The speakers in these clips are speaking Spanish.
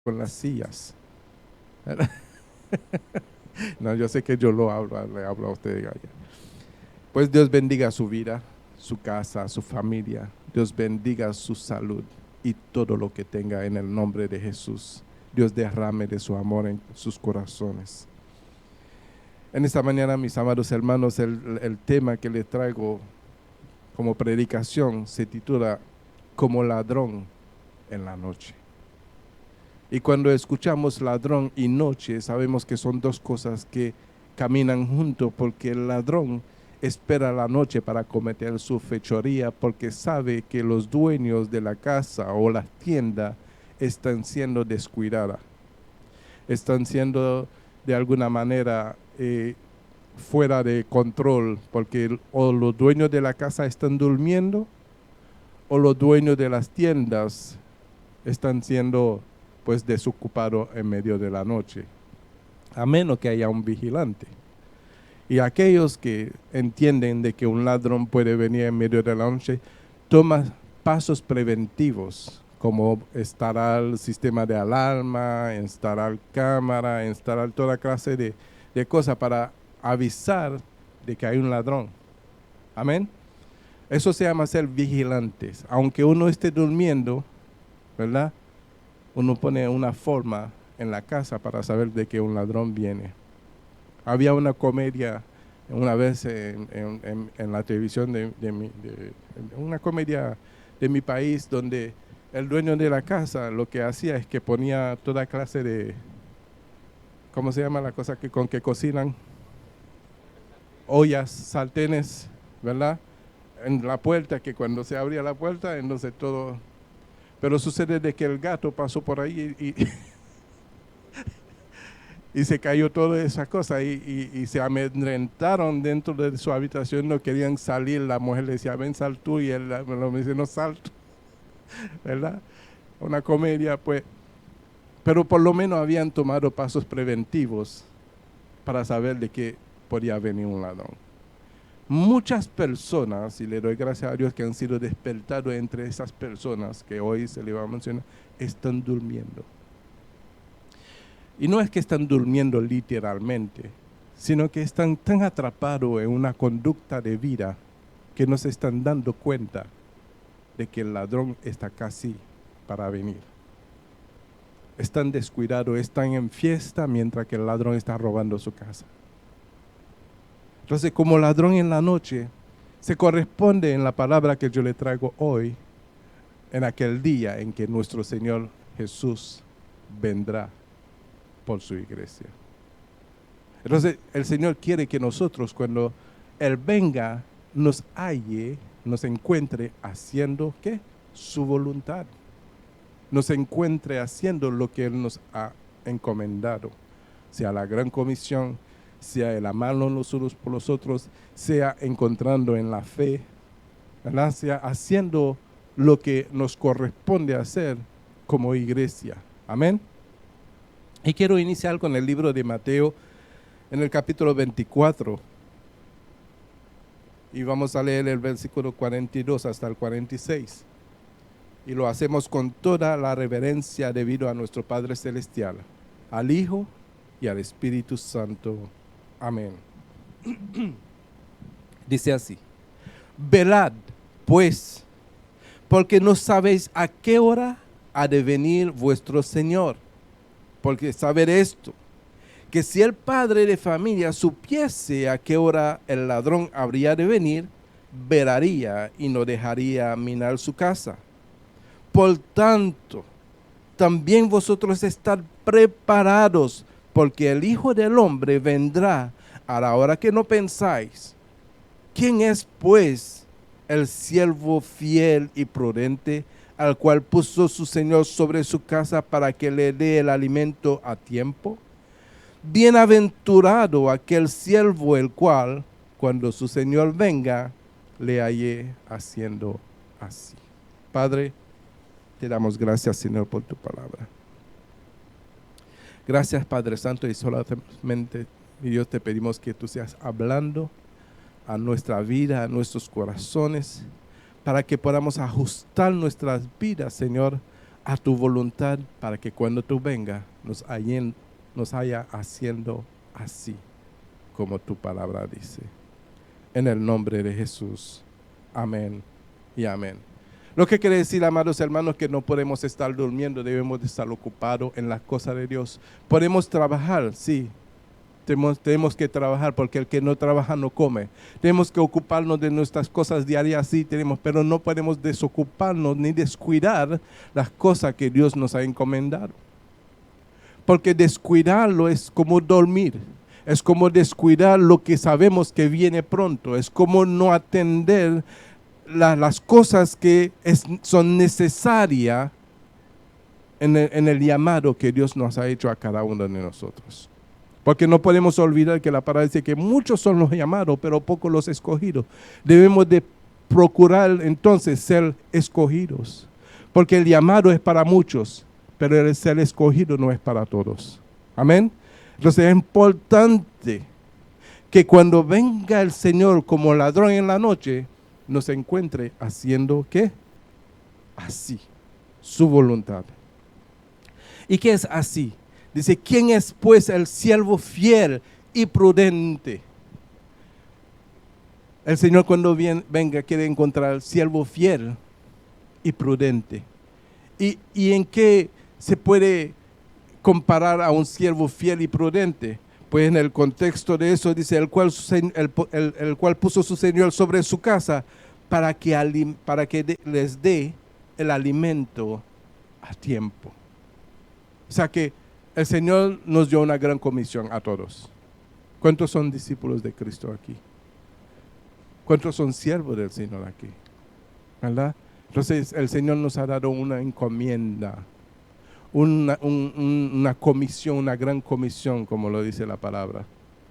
con las sillas. No, yo sé que yo le hablo a usted allá. Pues Dios bendiga su vida, su casa, su familia. Dios bendiga su salud y todo lo que tenga en el nombre de Jesús. Dios derrame de su amor en sus corazones. En esta mañana, mis amados hermanos, el tema que les traigo como predicación se titula Como ladrón en la noche. Y cuando escuchamos ladrón y noche, sabemos que son dos cosas que caminan juntos, porque el ladrón espera la noche para cometer su fechoría, porque sabe que los dueños de la casa o la tienda están siendo descuidadas, están siendo de alguna manera fuera de control, porque o los dueños de la casa están durmiendo o los dueños de las tiendas están siendo pues desocupados en medio de la noche, a menos que haya un vigilante. Y aquellos que entienden de que un ladrón puede venir en medio de la noche, toman pasos preventivos, como instalar el sistema de alarma, instalar cámara, instalar toda clase de cosas para avisar de que hay un ladrón. Amén. Eso se llama ser vigilantes. Aunque uno esté durmiendo, ¿verdad? Uno pone una forma en la casa para saber de que un ladrón viene. Había una comedia una vez en la televisión una comedia de mi país, donde el dueño de la casa lo que hacía es que ponía toda clase de, ¿cómo se llama la cosa con que cocinan? Ollas, sartenes, ¿verdad? En la puerta, que cuando se abría la puerta, entonces todo. Pero sucede de que el gato pasó por ahí y se cayó toda esa cosa y se amedrentaron dentro de su habitación, no querían salir. La mujer le decía, ven, sal tú, y él me dice, no salto, ¿verdad? Una comedia, pues. Pero por lo menos habían tomado pasos preventivos para saber de que podía venir un ladrón. Muchas personas, y le doy gracias a Dios que han sido despertados entre esas personas que hoy se le va a mencionar, están durmiendo. Y no es que están durmiendo literalmente, sino que están tan atrapados en una conducta de vida que no se están dando cuenta de que el ladrón está casi para venir. Están descuidados, están en fiesta mientras que el ladrón está robando su casa. Entonces, como ladrón en la noche, se corresponde en la palabra que yo le traigo hoy, en aquel día en que nuestro Señor Jesús vendrá por su iglesia. Entonces, el Señor quiere que nosotros, cuando Él venga, nos halle, nos encuentre haciendo, ¿qué? Su voluntad. Nos encuentre haciendo lo que Él nos ha encomendado, sea la gran comisión, sea el amarnos los unos por los otros, sea encontrando en la fe, ¿verdad? Sea haciendo lo que nos corresponde hacer como iglesia. Amén. Y quiero iniciar con el libro de Mateo en el capítulo 24. Y vamos a leer el versículo 42 hasta el 46. Y lo hacemos con toda la reverencia debido a nuestro Padre Celestial, al Hijo y al Espíritu Santo. Amén. Dice así: velad, pues, porque no sabéis a qué hora ha de venir vuestro Señor. Porque saber esto, que si el padre de familia supiese a qué hora el ladrón habría de venir, velaría y no dejaría minar su casa. Por tanto, también vosotros estad preparados, porque el Hijo del Hombre vendrá a la hora que no pensáis. ¿Quién es, pues, el siervo fiel y prudente, al cual puso su Señor sobre su casa para que le dé el alimento a tiempo? Bienaventurado aquel siervo el cual, cuando su Señor venga, le halle haciendo así. Padre, te damos gracias, Señor, por tu palabra. Gracias, Padre Santo, y solamente, mi Dios, te pedimos que tú seas hablando a nuestra vida, a nuestros corazones, para que podamos ajustar nuestras vidas, Señor, a tu voluntad para que cuando tú vengas nos haya haciendo así como tu palabra dice. En el nombre de Jesús. Amén y amén. Lo que quiere decir, amados hermanos, que no podemos estar durmiendo, debemos de estar ocupados en las cosas de Dios. Podemos trabajar, sí. Tenemos que trabajar porque el que no trabaja no come. Tenemos que ocuparnos de nuestras cosas diarias, sí tenemos, pero no podemos desocuparnos ni descuidar las cosas que Dios nos ha encomendado. Porque descuidarlo es como dormir. Es como descuidar lo que sabemos que viene pronto. Es como no atender las cosas que son necesarias en el llamado que Dios nos ha hecho a cada uno de nosotros. Porque no podemos olvidar que la palabra dice que muchos son los llamados, pero pocos los escogidos. Debemos de procurar entonces ser escogidos. Porque el llamado es para muchos, pero el ser escogido no es para todos. Amén. Entonces es importante que cuando venga el Señor como ladrón en la noche, nos encuentre haciendo ¿qué? Así, su voluntad. ¿Y qué es así? Dice, ¿quién es pues el siervo fiel y prudente? El Señor cuando venga quiere encontrar al siervo fiel y prudente. ¿Y en qué se puede comparar a un siervo fiel y prudente? Pues en el contexto de eso dice, el cual puso su Señor sobre su casa para que les dé el alimento a tiempo. O sea que el Señor nos dio una gran comisión a todos. ¿Cuántos son discípulos de Cristo aquí? ¿Cuántos son siervos del Señor aquí? ¿Verdad? Entonces el Señor nos ha dado una encomienda, una comisión, una gran comisión, como lo dice la palabra,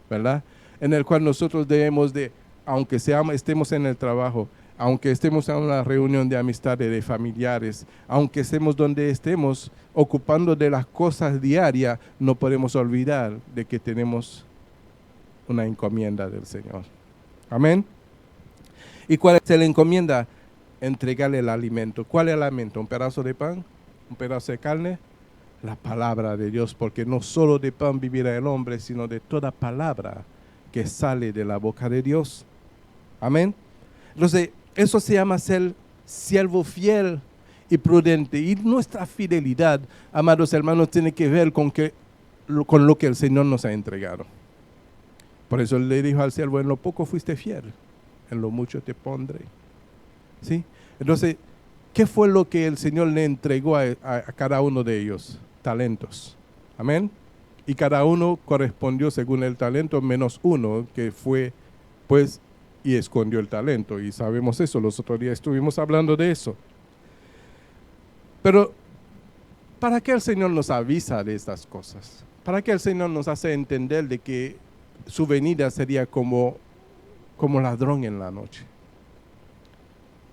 ¿verdad? En el cual nosotros debemos de, aunque estemos en el trabajo, aunque estemos en una reunión de amistades, de familiares, aunque estemos donde estemos, ocupando de las cosas diarias, no podemos olvidar de que tenemos una encomienda del Señor. Amén. ¿Y cuál es la encomienda? Entregarle el alimento. ¿Cuál es el alimento? ¿Un pedazo de pan? ¿Un pedazo de carne? La palabra de Dios, porque no solo de pan vivirá el hombre, sino de toda palabra que sale de la boca de Dios. Amén. Entonces, eso se llama ser siervo fiel y prudente. Y nuestra fidelidad, amados hermanos, tiene que ver con lo que el Señor nos ha entregado. Por eso le dijo al siervo, en lo poco fuiste fiel, en lo mucho te pondré. ¿Sí? Entonces, ¿qué fue lo que el Señor le entregó a cada uno de ellos? Talentos. Amén. Y cada uno correspondió según el talento, menos uno que fue, pues, y escondió el talento. Y sabemos eso, los otros días estuvimos hablando de eso. Pero, ¿para qué el Señor nos avisa de estas cosas? ¿Para qué el Señor nos hace entender de que su venida sería como ladrón en la noche?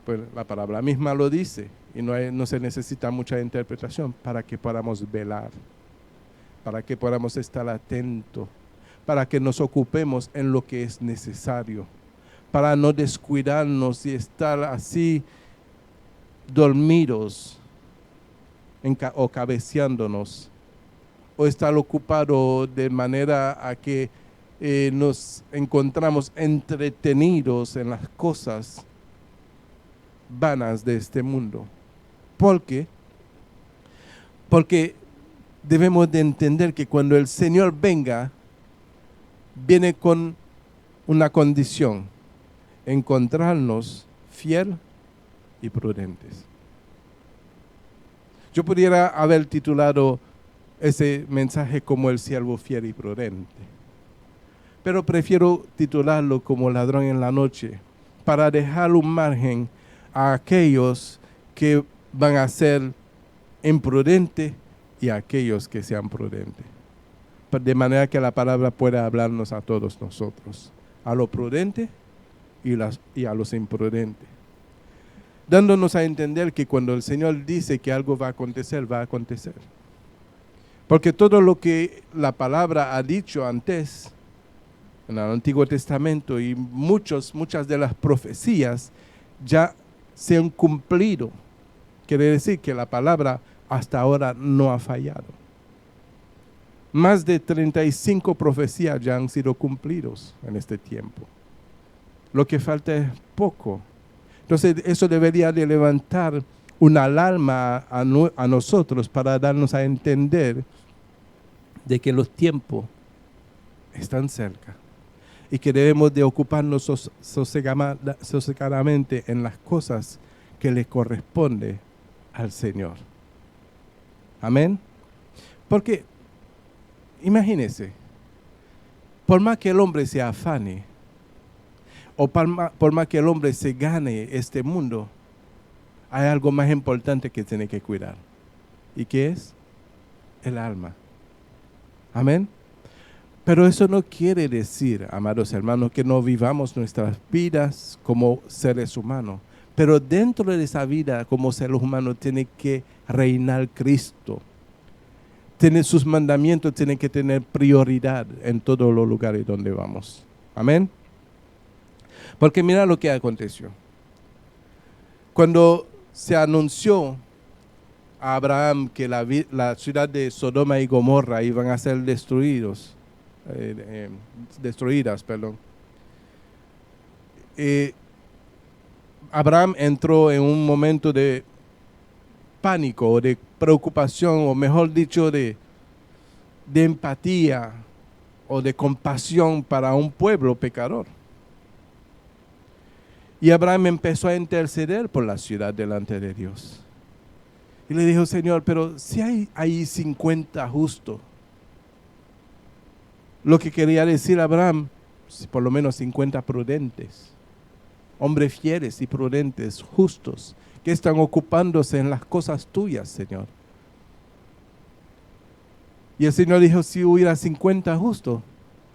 Pues la palabra misma lo dice y no se necesita mucha interpretación para que podamos velar, para que podamos estar atentos, para que nos ocupemos en lo que es necesario, para no descuidarnos y estar así dormidos o cabeceándonos, o estar ocupados de manera a que nos encontramos entretenidos en las cosas vanas de este mundo. ¿Por qué? Porque debemos de entender que cuando el Señor venga, viene con una condición: encontrarnos fiel y prudentes. Yo pudiera haber titulado ese mensaje como el siervo fiel y prudente, pero prefiero titularlo como ladrón en la noche, para dejar un margen a aquellos que van a ser imprudentes y a aquellos que sean prudentes. De manera que la palabra pueda hablarnos a todos nosotros, a los prudentes y a los imprudentes, dándonos a entender que cuando el Señor dice que algo va a acontecer, va a acontecer. Porque todo lo que la palabra ha dicho antes, en el Antiguo Testamento, y muchas de las profecías ya se han cumplido. Quiere decir que la palabra hasta ahora no ha fallado. Más de 35 profecías ya han sido cumplidos en este tiempo. Lo que falta es poco. Entonces eso debería de levantar una alarma a nosotros para darnos a entender de que los tiempos están cerca y que debemos de ocuparnos sosegadamente en las cosas que le corresponde al Señor. Amén. Porque imagínense, por más que el hombre se afane, o por más que el hombre se gane este mundo, hay algo más importante que tiene que cuidar. ¿Y qué es? El alma. Amén. Pero eso no quiere decir, amados hermanos, que no vivamos nuestras vidas como seres humanos. Pero dentro de esa vida como seres humanos tiene que reinar Cristo. Sus mandamientos tienen que tener prioridad en todos los lugares donde vamos. Amén. Porque mira lo que aconteció. Cuando se anunció a Abraham que la ciudad de Sodoma y Gomorra iban a ser destruidas, Abraham entró en un momento de pánico, de preocupación, o mejor dicho, de empatía o de compasión para un pueblo pecador. Y Abraham empezó a interceder por la ciudad delante de Dios. Y le dijo, Señor, pero si hay 50 justos. Lo que quería decir Abraham, por lo menos 50 prudentes. Hombres fieles y prudentes, justos, que están ocupándose en las cosas tuyas, Señor. Y el Señor dijo, si hubiera 50 justos,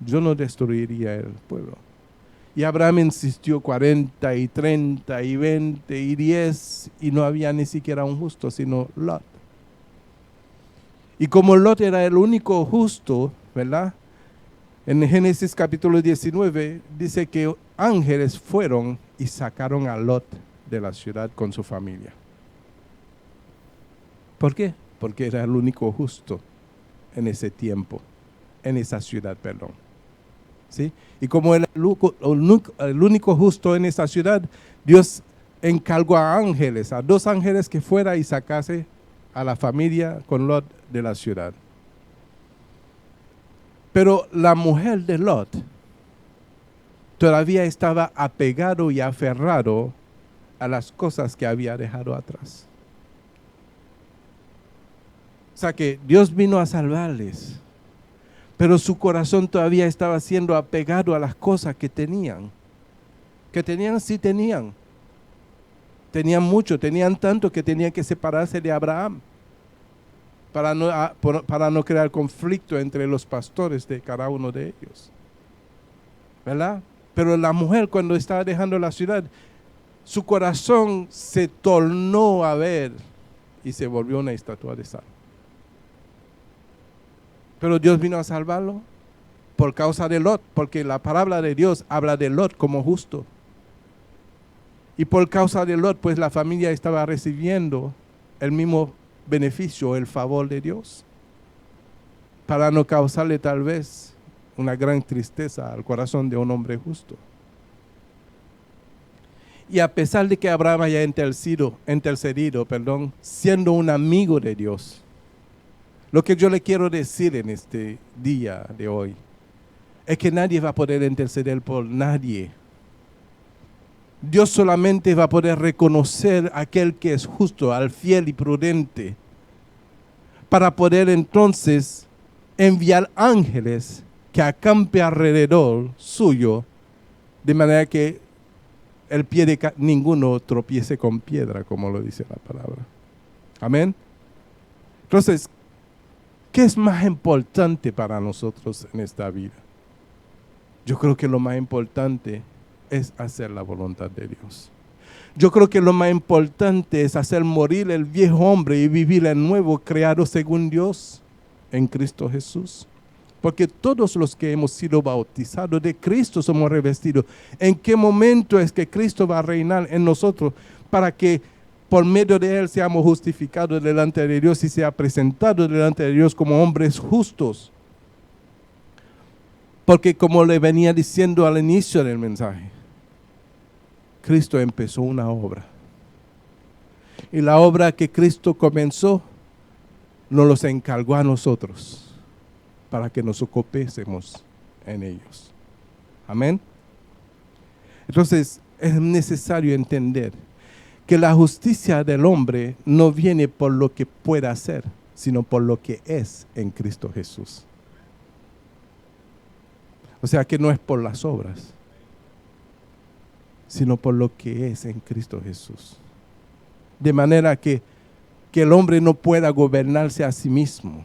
yo no destruiría el pueblo. Y Abraham insistió 40 y 30 y 20 y 10 y no había ni siquiera un justo, sino Lot. Y como Lot era el único justo, ¿verdad? En Génesis capítulo 19 dice que ángeles fueron y sacaron a Lot de la ciudad con su familia. ¿Por qué? Porque era el único justo en ese tiempo, en esa ciudad, perdón. ¿Sí? Y como era el único justo en esa ciudad, Dios encargó a ángeles, a 2 ángeles que fuera y sacase a la familia con Lot de la ciudad. Pero la mujer de Lot todavía estaba apegado y aferrado a las cosas que había dejado atrás. O sea que Dios vino a salvarles, pero su corazón todavía estaba siendo apegado a las cosas que tenían. Que tenían, sí tenían. Tenían mucho, tenían tanto que tenían que separarse de Abraham para no crear conflicto entre los pastores de cada uno de ellos. ¿Verdad? Pero la mujer, cuando estaba dejando la ciudad, su corazón se tornó a ver y se volvió una estatua de sal. Pero Dios vino a salvarlo por causa de Lot, porque la palabra de Dios habla de Lot como justo. Y por causa de Lot, pues la familia estaba recibiendo el mismo beneficio, el favor de Dios, para no causarle tal vez una gran tristeza al corazón de un hombre justo. Y a pesar de que Abraham haya intercedido, siendo un amigo de Dios, lo que yo le quiero decir en este día de hoy es que nadie va a poder interceder por nadie. Dios solamente va a poder reconocer a aquel que es justo, al fiel y prudente, para poder entonces enviar ángeles que acampe alrededor suyo, de manera que el pie de ninguno tropiece con piedra, como lo dice la palabra. Amén. Entonces, ¿qué es más importante para nosotros en esta vida? Yo creo que lo más importante es hacer la voluntad de Dios. Yo creo que lo más importante es hacer morir el viejo hombre y vivir el nuevo creado según Dios en Cristo Jesús. Porque todos los que hemos sido bautizados de Cristo somos revestidos. ¿En qué momento es que Cristo va a reinar en nosotros para que por medio de él seamos justificados delante de Dios y sea presentado delante de Dios como hombres justos. Porque como le venía diciendo al inicio del mensaje, Cristo empezó una obra. Y la obra que Cristo comenzó, nos los encargó a nosotros para que nos ocupésemos en ellos. Amén. Entonces, es necesario entender que la justicia del hombre no viene por lo que pueda hacer, sino por lo que es en Cristo Jesús. O sea que no es por las obras, sino por lo que es en Cristo Jesús. De manera que el hombre no pueda gobernarse a sí mismo.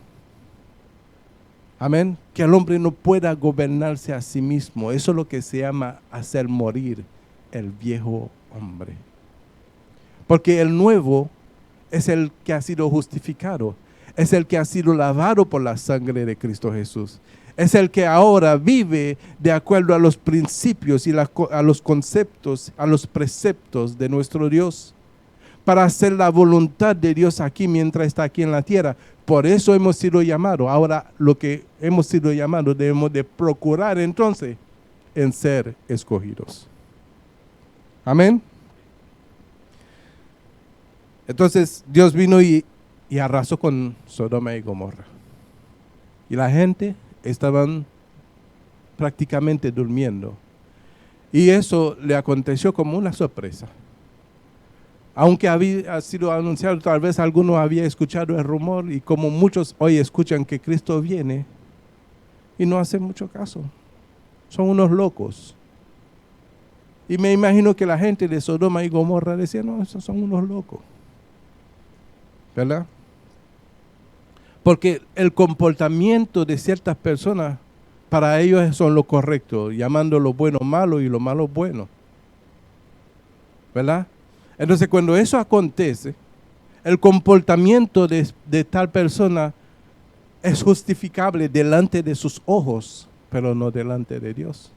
Amén. Que el hombre no pueda gobernarse a sí mismo. Eso es lo que se llama hacer morir el viejo hombre. Porque el nuevo es el que ha sido justificado. Es el que ha sido lavado por la sangre de Cristo Jesús. Es el que ahora vive de acuerdo a los principios y a los conceptos, a los preceptos de nuestro Dios, para hacer la voluntad de Dios aquí mientras está aquí en la tierra. Por eso hemos sido llamados. Ahora lo que hemos sido llamados debemos de procurar entonces en ser escogidos. Amén. Entonces Dios vino y arrasó con Sodoma y Gomorra. Y la gente estaban prácticamente durmiendo. Y eso le aconteció como una sorpresa. Aunque había sido anunciado, tal vez alguno había escuchado el rumor, y como muchos hoy escuchan que Cristo viene y no hacen mucho caso. Son unos locos. Y me imagino que la gente de Sodoma y Gomorra decía, no, esos son unos locos. ¿Verdad? Porque el comportamiento de ciertas personas, para ellos son lo correcto, llamando lo bueno malo y lo malo bueno. ¿Verdad? Entonces, cuando eso acontece, el comportamiento de tal persona es justificable delante de sus ojos, pero no delante de Dios.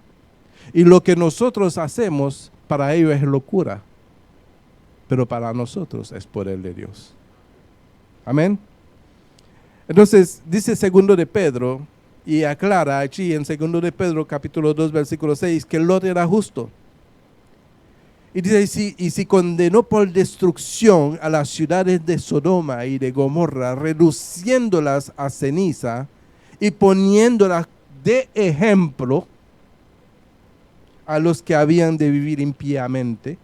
Y lo que nosotros hacemos, para ellos es locura, pero para nosotros es poder de Dios. Amén. Entonces, dice 2 de Pedro, y aclara allí en 2 de Pedro, capítulo 2, versículo 6, que Lot era justo. Y dice, y si condenó por destrucción a las ciudades de Sodoma y de Gomorra, reduciéndolas a ceniza y poniéndolas de ejemplo a los que habían de vivir impíamente,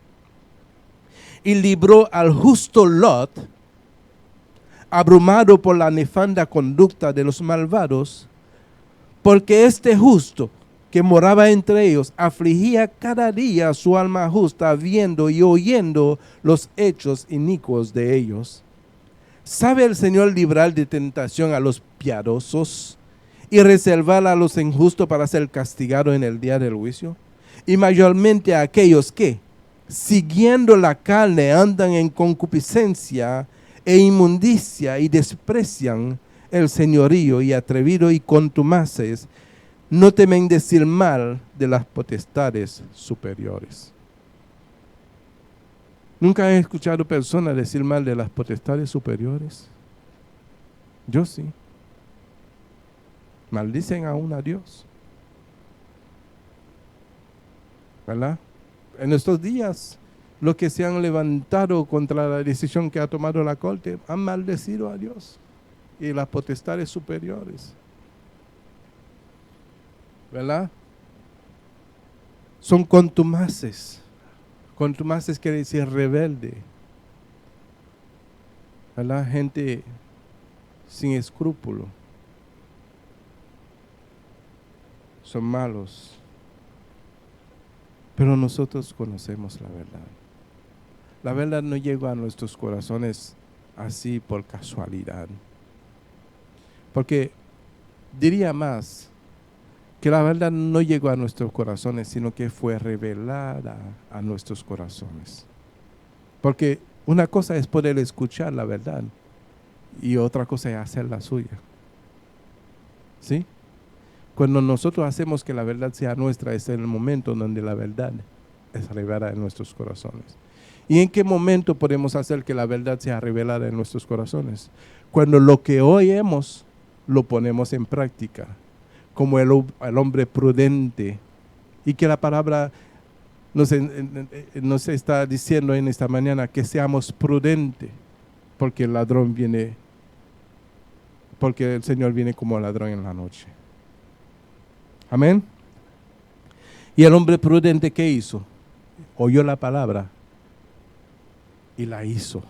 y libró al justo Lot, abrumado por la nefanda conducta de los malvados, porque este justo que moraba entre ellos afligía cada día su alma justa, viendo y oyendo los hechos inicuos de ellos. ¿Sabe el Señor librar de tentación a los piadosos y reservar a los injustos para ser castigados en el día del juicio? Y mayormente a aquellos que, siguiendo la carne, andan en concupiscencia e inmundicia y desprecian el señorío, y atrevidos y contumaces, no temen decir mal de las potestades superiores. ¿Nunca he escuchado personas decir mal de las potestades superiores? Yo sí. Maldicen aún a Dios. ¿Verdad? En estos días, los que se han levantado contra la decisión que ha tomado la Corte han maldecido a Dios y las potestades superiores. ¿Verdad? Son contumaces. Contumaces quiere decir rebelde. ¿Verdad? Gente sin escrúpulo. Son malos. Pero nosotros conocemos la verdad. La verdad no llega a nuestros corazones así por casualidad. Porque diría más, que la verdad no llegó a nuestros corazones, sino que fue revelada a nuestros corazones. Porque una cosa es poder escuchar la verdad y otra cosa es hacer la suya. ¿Sí? Cuando nosotros hacemos que la verdad sea nuestra, es el momento donde la verdad es revelada en nuestros corazones. ¿Y en qué momento podemos hacer que la verdad sea revelada en nuestros corazones? Cuando lo que oímos lo ponemos en práctica, como el hombre prudente. Y que la palabra nos está diciendo en esta mañana que seamos prudentes, porque el ladrón viene, porque el Señor viene como ladrón en la noche. Amén. Y el hombre prudente, ¿qué hizo? Oyó la palabra y la hizo.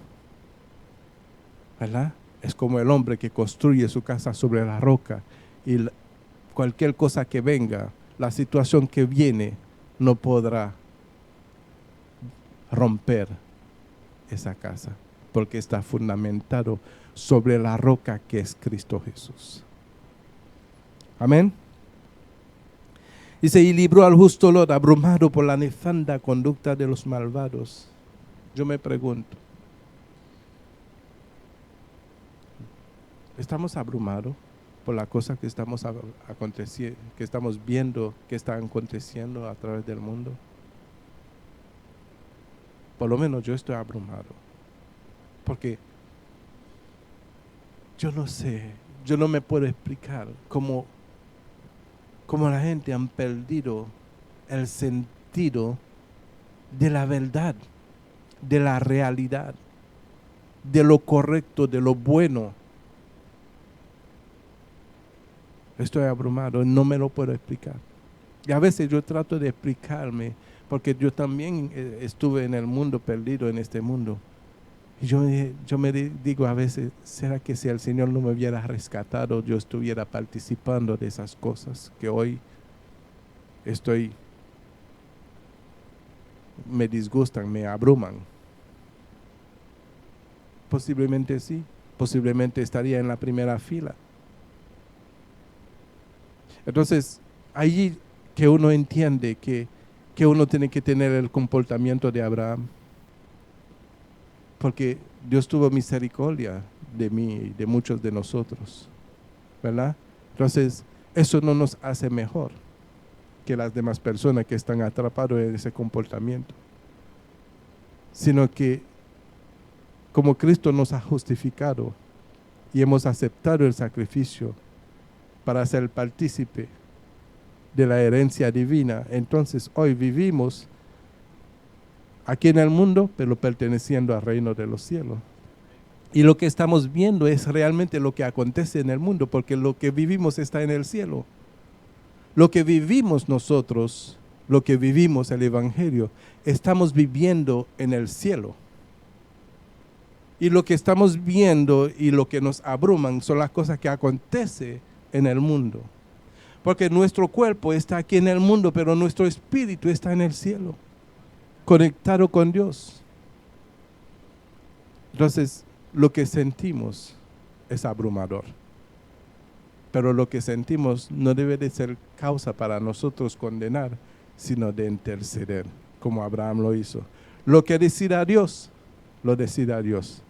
¿Verdad? Es como el hombre que construye su casa sobre la roca y cualquier cosa que venga, la situación que viene, no podrá romper esa casa, porque está fundamentado sobre la roca que es Cristo Jesús. Amén. Dice, y libró al justo Lot abrumado por la nefanda conducta de los malvados. Yo me pregunto, ¿estamos abrumados por la cosa que estamos que estamos viendo que están aconteciendo a través del mundo? Por lo menos yo estoy abrumado, porque yo no sé, yo no me puedo explicar cómo la gente han perdido el sentido de la verdad, de la realidad, de lo correcto, de lo bueno. Estoy abrumado, no me lo puedo explicar. Y a veces yo trato de explicarme, porque yo también estuve en el mundo, perdido en este mundo. Y yo me digo a veces, ¿será que si el Señor no me hubiera rescatado, yo estuviera participando de esas cosas que hoy me disgustan, me abruman? Posiblemente sí, posiblemente estaría en la primera fila. Entonces, allí que uno entiende que uno tiene que tener el comportamiento de Abraham, porque Dios tuvo misericordia de mí y de muchos de nosotros, ¿verdad? Entonces, eso no nos hace mejor que las demás personas que están atrapados en ese comportamiento, sino que como Cristo nos ha justificado y hemos aceptado el sacrificio para ser partícipe de la herencia divina, entonces hoy vivimos aquí en el mundo, pero perteneciendo al reino de los cielos. Y lo que estamos viendo es realmente lo que acontece en el mundo, porque lo que vivimos está en el cielo. Lo que vivimos nosotros, lo que vivimos el Evangelio, estamos viviendo en el cielo. Y lo que estamos viendo y lo que nos abruman son las cosas que acontecen en el mundo. Porque nuestro cuerpo está aquí en el mundo, pero nuestro espíritu está en el cielo, conectado con Dios. Entonces, lo que sentimos es abrumador. Pero lo que sentimos no debe de ser causa para nosotros condenar, sino de interceder, como Abraham lo hizo. Lo que decida Dios, lo decida Dios,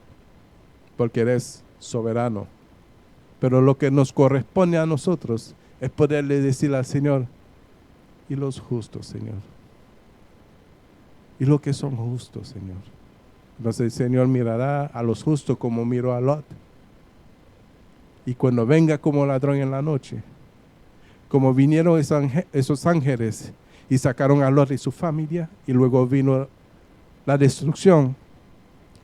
porque Él es soberano. Pero lo que nos corresponde a nosotros es poderle decir al Señor, y los justos, Señor. Y los que son justos, Señor. Entonces el Señor mirará a los justos como miró a Lot. Y cuando venga como ladrón en la noche, como vinieron esos ángeles y sacaron a Lot y su familia, y luego vino la destrucción,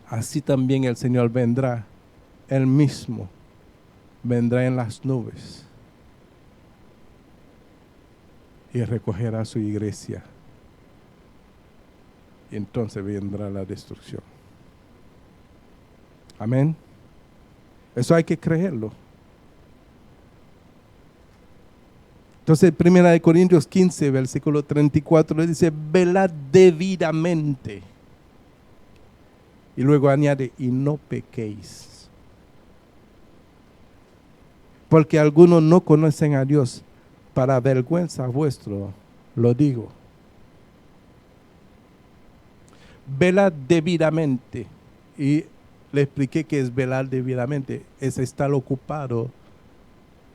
así también el Señor vendrá, Él mismo vendrá en las nubes y recogerá a su iglesia. Y entonces vendrá la destrucción. Amén. Eso hay que creerlo. Entonces, 1 Corintios 15, versículo 34, dice, velad debidamente. Y luego añade, y no pequéis. Porque algunos no conocen a Dios, para vergüenza vuestro, lo digo. Velad debidamente. Y le expliqué que es velar debidamente. Es estar ocupado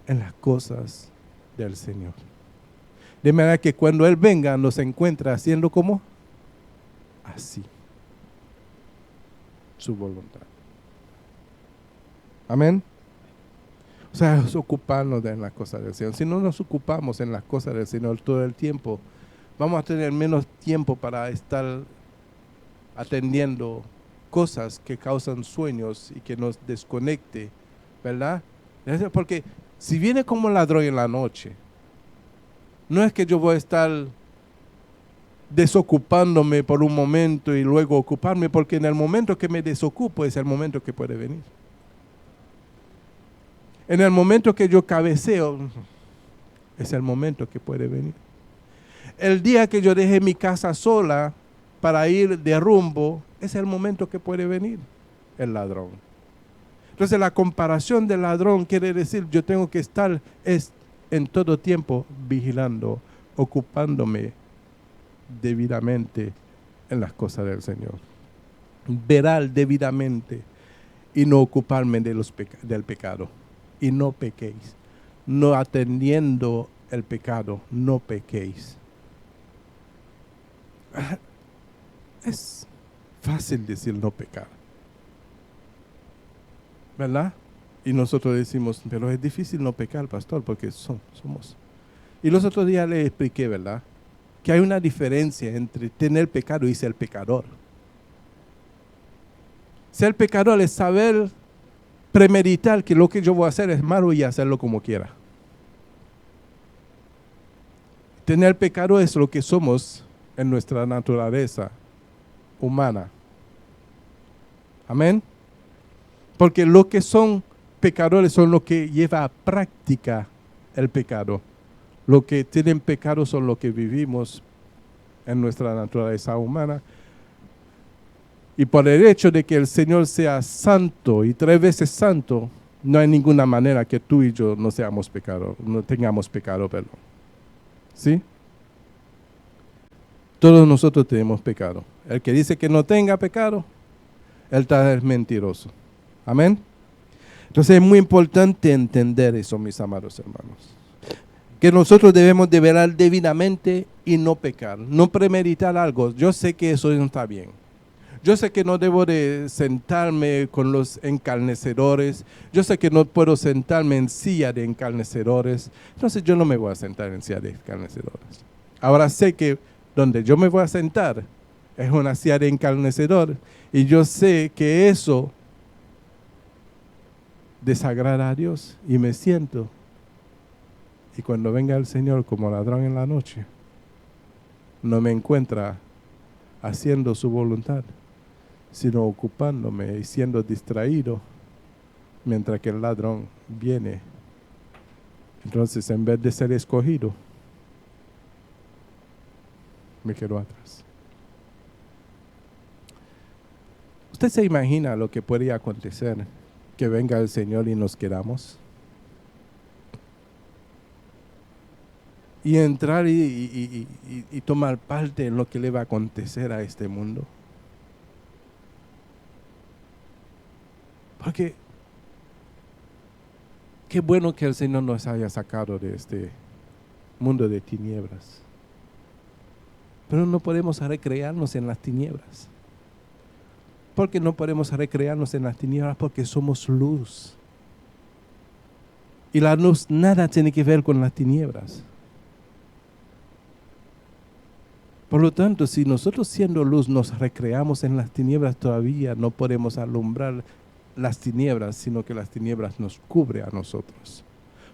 en las cosas del Señor. De manera que cuando Él venga nos encuentra haciendo como así. su voluntad. Amén. O sea, es ocuparnos en las cosas del Señor. Si no nos ocupamos en las cosas del Señor todo el tiempo, vamos a tener menos tiempo para estar atendiendo cosas que causan sueños y que nos desconecte, ¿verdad? Porque si viene como un ladrón en la noche, no es que yo voy a estar desocupándome por un momento y luego ocuparme, porque en el momento que me desocupo es el momento que puede venir. En el momento que yo cabeceo, es el momento que puede venir. El día que yo dejé mi casa sola para ir de rumbo, es el momento que puede venir el ladrón. Entonces la comparación del ladrón quiere decir, yo tengo que estar en todo tiempo vigilando, ocupándome debidamente en las cosas del Señor. Velar debidamente y no ocuparme del pecado. Y no pequéis. No atendiendo el pecado, no pequéis. Es fácil decir no pecar, ¿verdad? Y nosotros decimos, pero es difícil no pecar, pastor, porque somos. Y los otros días le expliqué, ¿verdad? Que hay una diferencia entre tener pecado y ser pecador. Ser pecador es saber premeditar que lo que yo voy a hacer es malo y hacerlo como quiera. Tener pecado es lo que somos en nuestra naturaleza humana. Amén. Porque lo que son pecadores son los que llevan a práctica el pecado. Los que tienen pecado son los que vivimos en nuestra naturaleza humana. Y por el hecho de que el Señor sea santo y 3 veces santo, no hay ninguna manera que tú y yo no seamos pecadores, no tengamos pecado, perdón. ¿Sí? Todos nosotros tenemos pecado. El que dice que no tenga pecado, él es mentiroso. Amén. Entonces es muy importante entender eso, mis amados hermanos. Que nosotros debemos de velar debidamente y no pecar, no premeditar algo. Yo sé que eso no está bien. Yo sé que no debo de sentarme con los encarnecedores. Yo sé que no puedo sentarme en silla de encarnecedores. Entonces yo no me voy a sentar en silla de encarnecedores. Ahora sé que donde yo me voy a sentar es una silla de encarnecedor. Y yo sé que eso desagrada a Dios. Y me siento. Y cuando venga el Señor como ladrón en la noche, no me encuentra haciendo su voluntad, sino ocupándome y siendo distraído mientras que el ladrón viene. Entonces, en vez de ser escogido, me quedo atrás. ¿Usted se imagina lo que podría acontecer que venga el Señor y nos quedamos? Y entrar y tomar parte en lo que le va a acontecer a este mundo. Porque qué bueno que el Señor nos haya sacado de este mundo de tinieblas. Pero no podemos recrearnos en las tinieblas. ¿Por qué no podemos recrearnos en las tinieblas? Porque somos luz. Y la luz nada tiene que ver con las tinieblas. Por lo tanto, si nosotros siendo luz nos recreamos en las tinieblas, todavía no podemos alumbrar las tinieblas, sino que las tinieblas nos cubre a nosotros.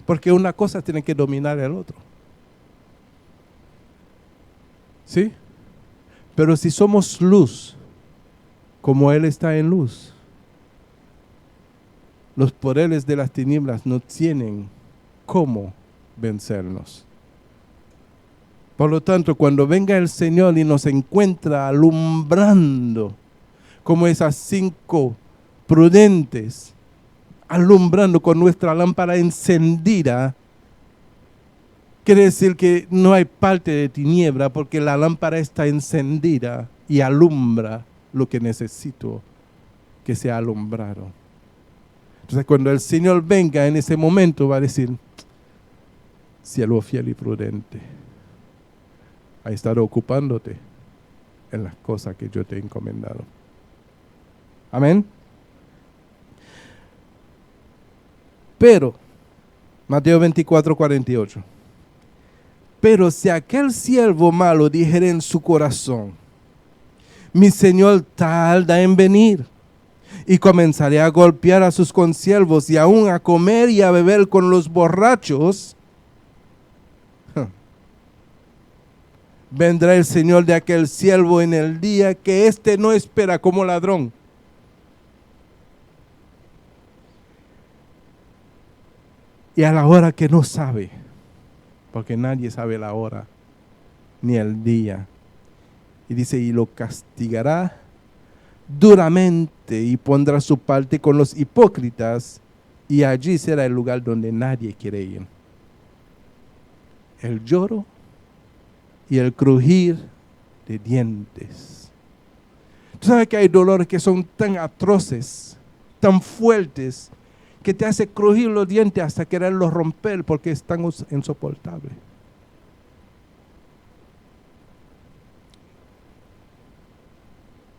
Porque una cosa tiene que dominar el otro. ¿Sí? Pero si somos luz, como Él está en luz, los poderes de las tinieblas no tienen cómo vencernos. Por lo tanto, cuando venga el Señor y nos encuentra alumbrando, como esas 5 prudentes, alumbrando con nuestra lámpara encendida, quiere decir que no hay parte de tiniebla porque la lámpara está encendida y alumbra lo que necesito que sea alumbrado. Entonces, cuando el Señor venga en ese momento, va a decir, siervo fiel y prudente, has estado ocupándote en las cosas que yo te he encomendado. Amén. Pero, Mateo 24:48. Pero si aquel siervo malo dijera en su corazón, mi señor tarda en venir, y comenzaré a golpear a sus consiervos y aún a comer y a beber con los borrachos, vendrá el señor de aquel siervo en el día que éste no espera, como ladrón. Y a la hora que no sabe, porque nadie sabe la hora ni el día. Y dice, y lo castigará duramente y pondrá su parte con los hipócritas, y allí será el lugar donde nadie quiere ir. El lloro y el crujir de dientes. Tú sabes que hay dolores que son tan atroces, tan fuertes, que te hace crujir los dientes hasta quererlos romper porque es tan insoportable.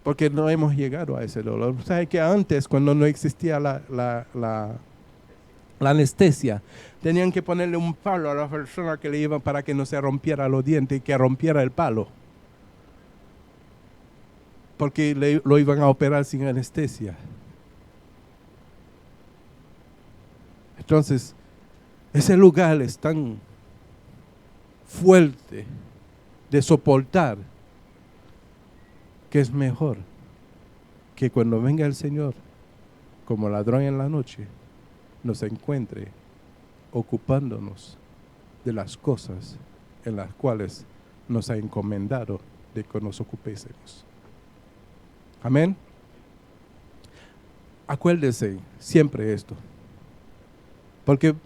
Porque no hemos llegado a ese dolor. ¿Sabes que antes, cuando no existía la anestesia, tenían que ponerle un palo a la persona que le iban para que no se rompiera los dientes y que rompiera el palo? Porque lo iban a operar sin anestesia. Entonces, ese lugar es tan fuerte de soportar que es mejor que cuando venga el Señor como ladrón en la noche nos encuentre ocupándonos de las cosas en las cuales nos ha encomendado de que nos ocupésemos. Amén. Acuérdense siempre esto, porque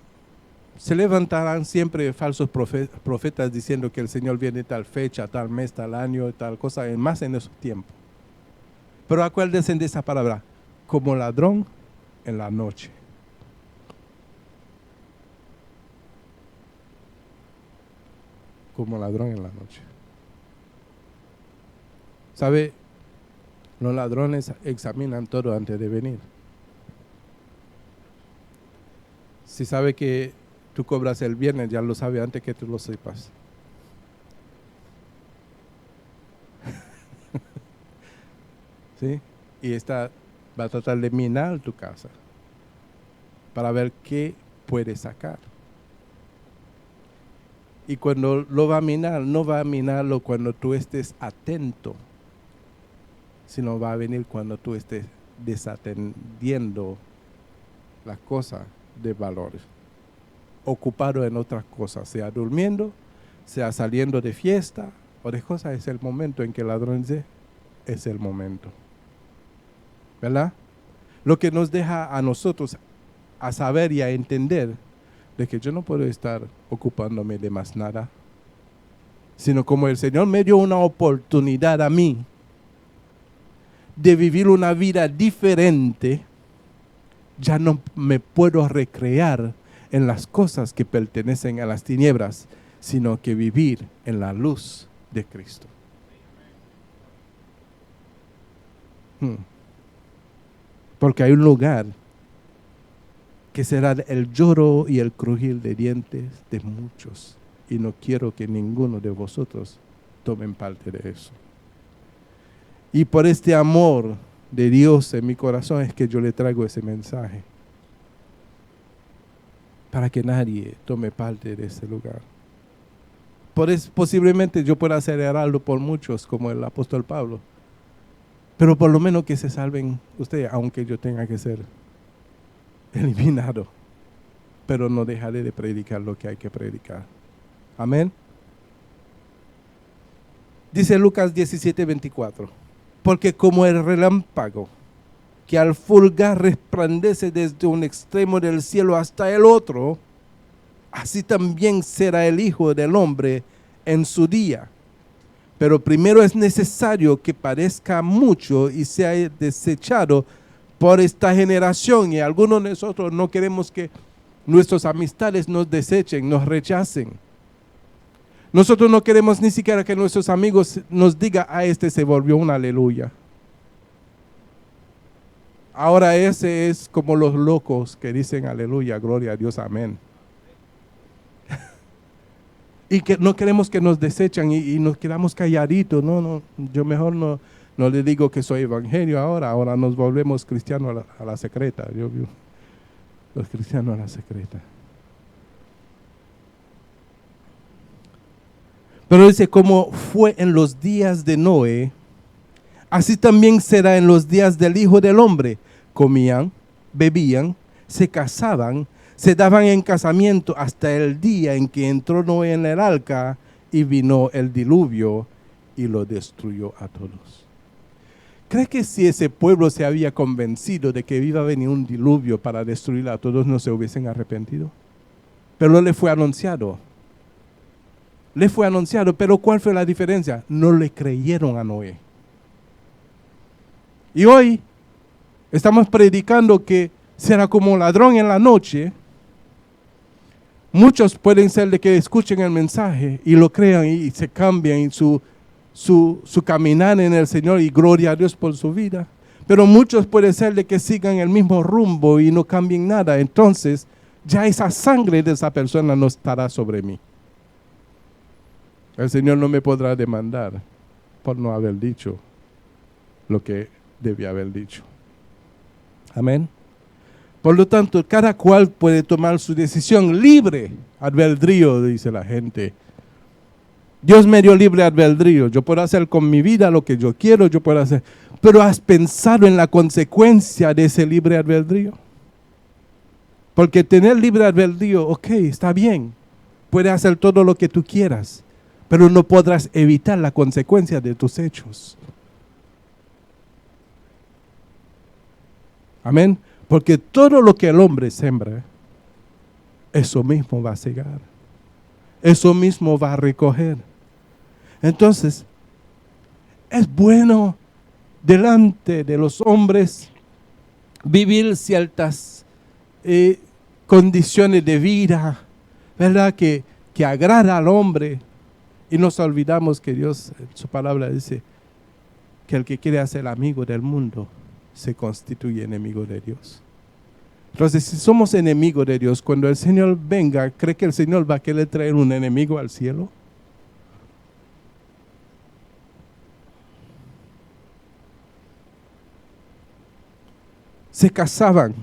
se levantarán siempre falsos profetas diciendo que el Señor viene tal fecha, tal mes, tal año, tal cosa, más en esos tiempos. Pero acuérdense de esa palabra, como ladrón en la noche. Como ladrón en la noche. ¿Sabe? Los ladrones examinan todo antes de venir. Si sabe que tú cobras el viernes, ya lo sabe antes que tú lo sepas. ¿Sí? Y va a tratar de minar tu casa para ver qué puede sacar. Y cuando lo va a minar, no va a minarlo cuando tú estés atento, sino va a venir cuando tú estés desatendiendo las cosas de valores, ocupado en otras cosas, sea durmiendo, sea saliendo de fiesta o de cosas. Es el momento en que el ladrón dice, es el momento. ¿Verdad? Lo que nos deja a nosotros a saber y a entender de que yo no puedo estar ocupándome de más nada, sino como el Señor me dio una oportunidad a mí de vivir una vida diferente, ya no me puedo recrear en las cosas que pertenecen a las tinieblas, sino que vivir en la luz de Cristo. Porque hay un lugar que será el lloro y el crujir de dientes de muchos, y no quiero que ninguno de vosotros tomen parte de eso. Y por este amor de Dios en mi corazón es que yo le traigo ese mensaje, para que nadie tome parte de ese lugar. Posiblemente yo pueda acelerarlo por muchos, como el apóstol Pablo, pero por lo menos que se salven ustedes, aunque yo tenga que ser eliminado, pero no dejaré de predicar lo que hay que predicar. Amén. Dice Lucas 17:24, porque como el relámpago que al fulgar resplandece desde un extremo del cielo hasta el otro, así también será el Hijo del Hombre en su día. Pero primero es necesario que padezca mucho y sea desechado por esta generación. Y algunos de nosotros no queremos que nuestras amistades nos desechen, nos rechacen. Nosotros no queremos ni siquiera que nuestros amigos nos digan, este se volvió un aleluya. Ahora ese es como los locos que dicen aleluya, gloria a Dios, amén. Y que no queremos que nos desechan y nos quedamos calladitos. No, yo mejor no le digo que soy evangelio ahora nos volvemos cristianos a la secreta. Yo vi los cristianos a la secreta. Pero dice, como fue en los días de Noé, así también será en los días del Hijo del Hombre. Comían, bebían, se casaban, se daban en casamiento hasta el día en que entró Noé en el arca y vino el diluvio y lo destruyó a todos. ¿Cree que si ese pueblo se había convencido de que iba a venir un diluvio para destruir a todos, no se hubiesen arrepentido? Pero le fue anunciado. Le fue anunciado, pero ¿cuál fue la diferencia? No le creyeron a Noé. Y hoy estamos predicando que será como ladrón en la noche. Muchos pueden ser de que escuchen el mensaje y lo crean y se cambian en su caminar en el Señor y gloria a Dios por su vida. Pero muchos pueden ser de que sigan el mismo rumbo y no cambien nada. Entonces ya esa sangre de esa persona no estará sobre mí. El Señor no me podrá demandar por no haber dicho lo que debía haber dicho. Amén. Por lo tanto, cada cual puede tomar su decisión libre albedrío, dice la gente. Dios me dio libre albedrío. Yo puedo hacer con mi vida lo que yo quiero, yo puedo hacer. Pero ¿has pensado en la consecuencia de ese libre albedrío? Porque tener libre albedrío, ok, está bien. Puedes hacer todo lo que tú quieras, pero no podrás evitar la consecuencia de tus hechos. Amén. Porque todo lo que el hombre siembra, eso mismo va a cegar. Eso mismo va a recoger. Entonces, es bueno delante de los hombres vivir ciertas condiciones de vida, ¿verdad? Que agrada al hombre. Y nos olvidamos que Dios, en su palabra dice, que el que quiere ser amigo del mundo, se constituye enemigo de Dios. Entonces, si somos enemigos de Dios, cuando el Señor venga, ¿cree que el Señor va a querer traer un enemigo al cielo? Se casaban,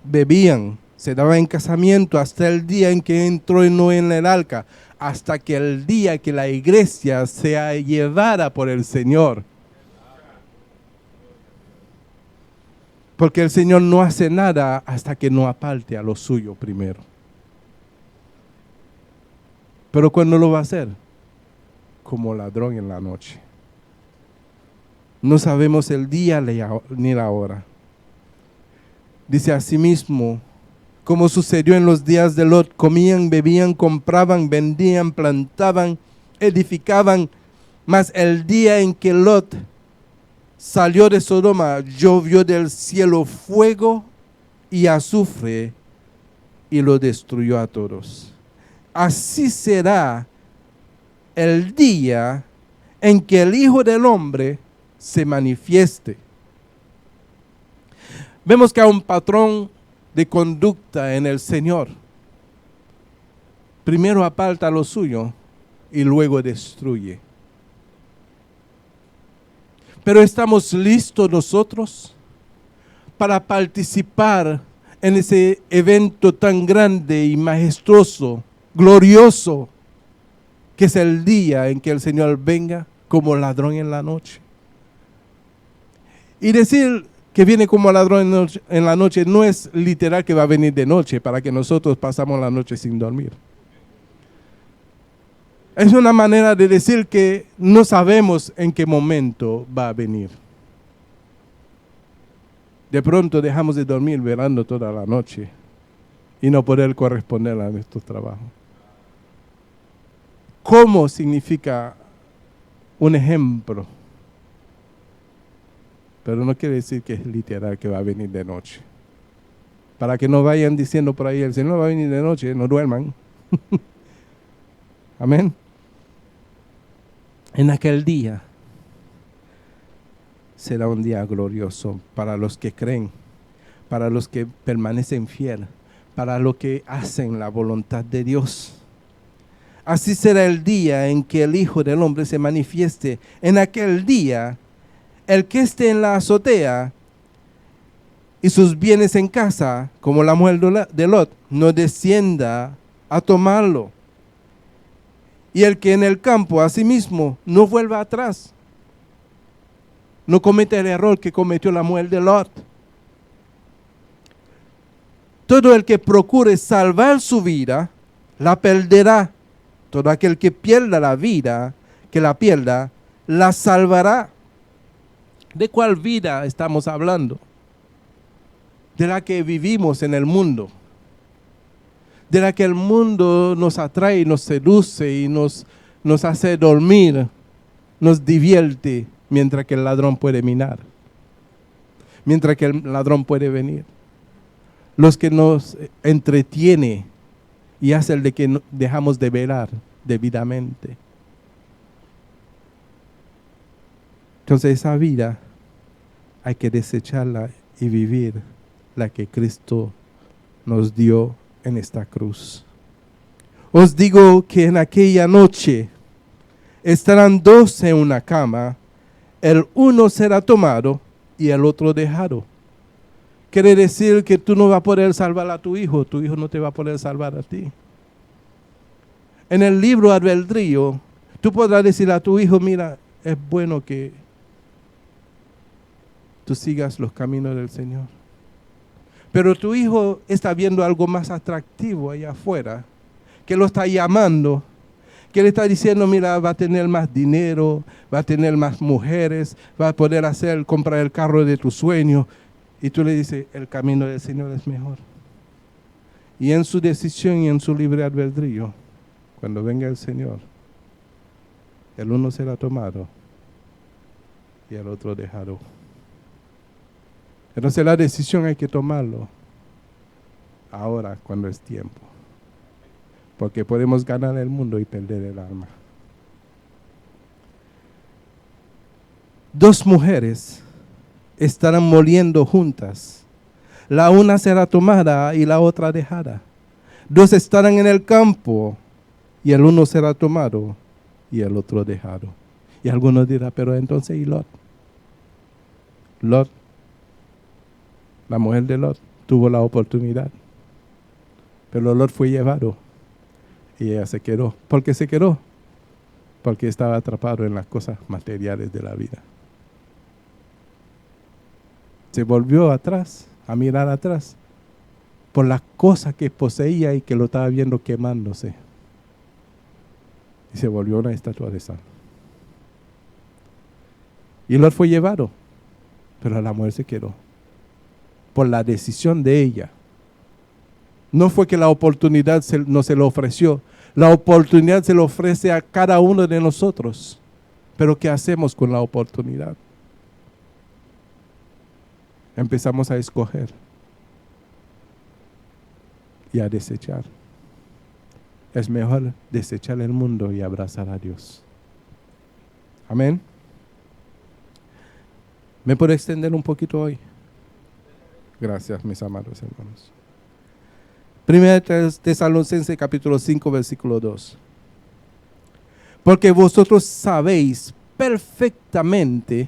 bebían, se daban en casamiento hasta el día en que entró Noé en el arca, hasta que el día que la iglesia sea llevada por el Señor. Porque el Señor no hace nada hasta que no aparte a lo suyo primero. Pero ¿cuándo lo va a hacer? Como ladrón en la noche. No sabemos el día ni la hora. Dice asimismo, como sucedió en los días de Lot, comían, bebían, compraban, vendían, plantaban, edificaban, mas el día en que Lot salió de Sodoma, llovió del cielo fuego y azufre y lo destruyó a todos. Así será el día en que el Hijo del Hombre se manifieste. Vemos que hay un patrón de conducta en el Señor. Primero aparta lo suyo y luego destruye. Pero ¿estamos listos nosotros para participar en ese evento tan grande y majestuoso, glorioso, que es el día en que el Señor venga como ladrón en la noche? Y decir que viene como ladrón en la noche no es literal que va a venir de noche para que nosotros pasamos la noche sin dormir. Es una manera de decir que no sabemos en qué momento va a venir. De pronto dejamos de dormir velando toda la noche y no poder corresponder a nuestros trabajos. ¿Cómo significa un ejemplo? Pero no quiere decir que es literal que va a venir de noche. Para que no vayan diciendo por ahí, el Señor va a venir de noche, no duerman. Amén. En aquel día será un día glorioso para los que creen, para los que permanecen fieles, para los que hacen la voluntad de Dios. Así será el día en que el Hijo del Hombre se manifieste. En aquel día, el que esté en la azotea y sus bienes en casa, como la mujer de Lot, no descienda a tomarlo. Y el que en el campo, asimismo, no vuelva atrás. No cometa el error que cometió la mujer de Lot. Todo el que procure salvar su vida, la perderá. Todo aquel que pierda la vida, que la pierda, la salvará. ¿De cuál vida estamos hablando? De la que vivimos en el mundo. De la que el mundo nos atrae, nos seduce y nos hace dormir, nos divierte, mientras que el ladrón puede minar. Mientras que el ladrón puede venir. Los que nos entretiene y hace el de que dejamos de velar debidamente. Entonces esa vida hay que desecharla y vivir la que Cristo nos dio en esta cruz. Os digo que en aquella noche estarán dos en una cama, el uno será tomado y el otro dejado. Quiere decir que tú no vas a poder salvar a tu hijo no te va a poder salvar a ti. En el libro albedrío, tú podrás decir a tu hijo, mira, es bueno que tú sigas los caminos del Señor. Pero tu hijo está viendo algo más atractivo allá afuera, que lo está llamando, que le está diciendo, mira, va a tener más dinero, va a tener más mujeres, va a poder comprar el carro de tus sueños. Y tú le dices, el camino del Señor es mejor. Y en su decisión y en su libre albedrío, cuando venga el Señor, el uno será tomado y el otro dejado. Entonces la decisión hay que tomarlo ahora, cuando es tiempo. Porque podemos ganar el mundo y perder el alma. Dos mujeres estarán moliendo juntas. La una será tomada y la otra dejada. Dos estarán en el campo y el uno será tomado y el otro dejado. Y algunos dirán, pero entonces ¿y Lot? Lot, la mujer de Lot, tuvo la oportunidad. Pero Lot fue llevado y ella se quedó. ¿Por qué se quedó? Porque estaba atrapado en las cosas materiales de la vida. Se volvió atrás, a mirar atrás, por las cosas que poseía y que lo estaba viendo quemándose. Y se volvió una estatua de sal. Y Lot fue llevado, pero la mujer se quedó. Por la decisión de ella. No fue que la oportunidad no se le ofreció. La oportunidad se le ofrece a cada uno de nosotros. Pero ¿qué hacemos con la oportunidad? Empezamos a escoger y a desechar. Es mejor desechar el mundo y abrazar a Dios. Amén. ¿Me puedo extender un poquito hoy? Gracias, mis amados hermanos. Primera Tesalonicenses capítulo 5, versículo 2. Porque vosotros sabéis perfectamente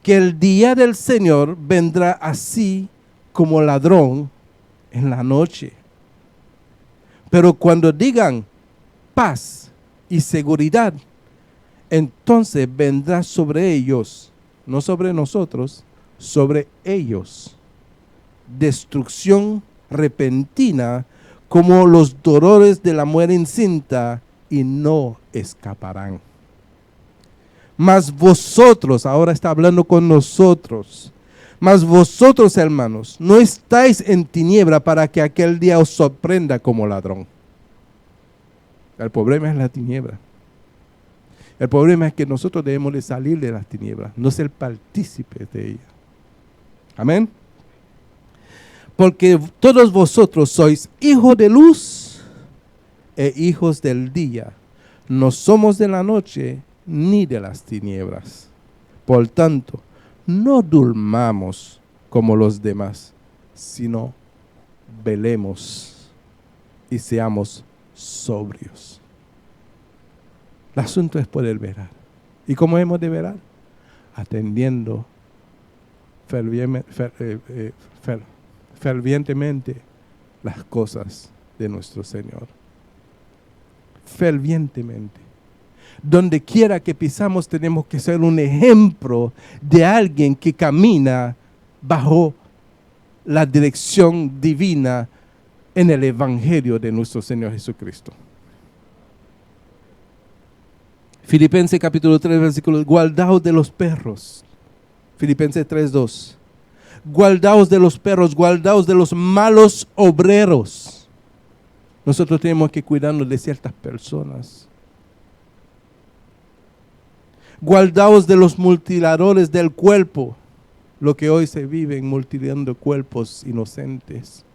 que el día del Señor vendrá así como ladrón en la noche. Pero cuando digan paz y seguridad, entonces vendrá sobre ellos, no sobre nosotros, sobre ellos, destrucción repentina como los dolores de la mujer encinta y no escaparán. Mas vosotros, ahora está hablando con nosotros, mas vosotros, hermanos, no estáis en tiniebla para que aquel día os sorprenda como ladrón. El problema es la tiniebla. El problema es que nosotros debemos de salir de las tinieblas, no ser partícipes de ella. Amén. Porque todos vosotros sois hijos de luz e hijos del día. No somos de la noche ni de las tinieblas. Por tanto, no durmamos como los demás, sino velemos y seamos sobrios. El asunto es poder velar. ¿Y cómo hemos de velar? Atendiendo fervientemente las cosas de nuestro Señor. Fervientemente. Donde quiera que pisamos tenemos que ser un ejemplo de alguien que camina bajo la dirección divina en el Evangelio de nuestro Señor Jesucristo. Filipenses capítulo 3, versículo, guardaos de los perros. Filipenses 3:2. Guardaos de los perros, guardaos de los malos obreros. Nosotros tenemos que cuidarnos de ciertas personas. Guardaos de los mutiladores del cuerpo, lo que hoy se vive mutilando cuerpos inocentes.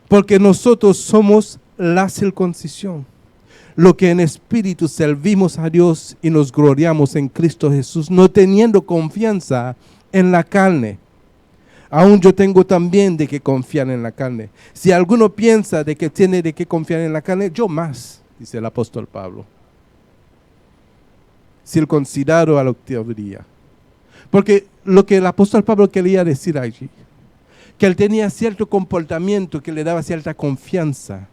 Porque nosotros somos la circuncisión, lo que en espíritu servimos a Dios y nos gloriamos en Cristo Jesús, no teniendo confianza en la carne. Aún yo tengo también de que confiar en la carne. Si alguno piensa de que tiene de que confiar en la carne, yo más, dice el apóstol Pablo. Circuncidado al octavo día. Porque lo que el apóstol Pablo quería decir allí, que él tenía cierto comportamiento que le daba cierta confianza.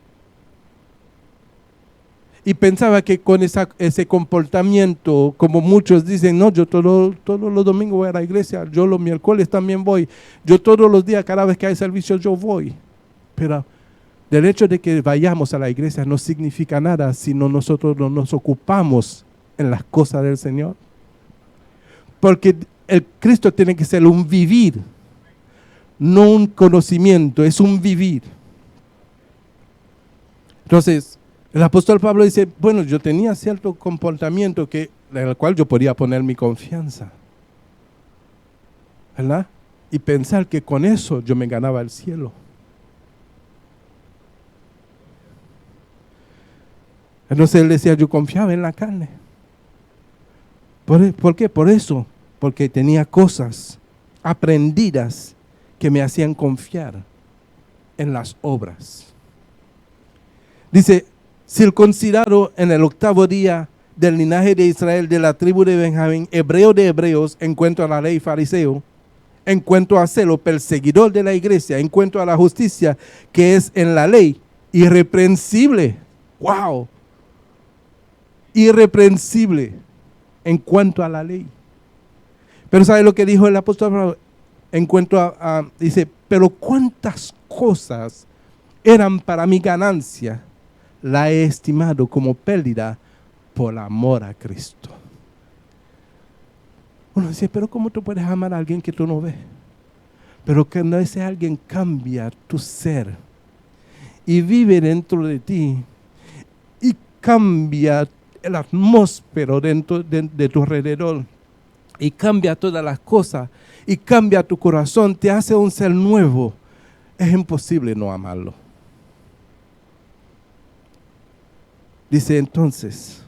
Y pensaba que con ese comportamiento, como muchos dicen, no, yo todos los domingos voy a la iglesia, yo los miércoles también voy, yo todos los días, cada vez que hay servicio, yo voy. Pero del hecho de que vayamos a la iglesia no significa nada si nosotros no nos ocupamos en las cosas del Señor. Porque el Cristo tiene que ser un vivir, no un conocimiento, es un vivir. Entonces, el apóstol Pablo dice, bueno, yo tenía cierto comportamiento en el cual yo podía poner mi confianza, ¿verdad? Y pensar que con eso yo me ganaba el cielo. Entonces él decía, yo confiaba en la carne. ¿Por qué? Por eso, porque tenía cosas aprendidas que me hacían confiar en las obras. Dice, circuncidado en el octavo día del linaje de Israel, de la tribu de Benjamín, hebreo de hebreos, en cuanto a la ley, fariseo, en cuanto a celo, perseguidor de la iglesia, en cuanto a la justicia que es en la ley, irreprensible. ¡Wow! Irreprensible en cuanto a la ley. Pero ¿sabe lo que dijo el apóstol Pablo? En cuanto dice, pero cuántas cosas eran para mi ganancia, la he estimado como pérdida por amor a Cristo. Uno dice, pero ¿cómo tú puedes amar a alguien que tú no ves? Pero que no ese alguien cambia tu ser y vive dentro de ti y cambia la atmósfera dentro de tu alrededor y cambia todas las cosas y cambia tu corazón, te hace un ser nuevo. Es imposible no amarlo. Dice entonces,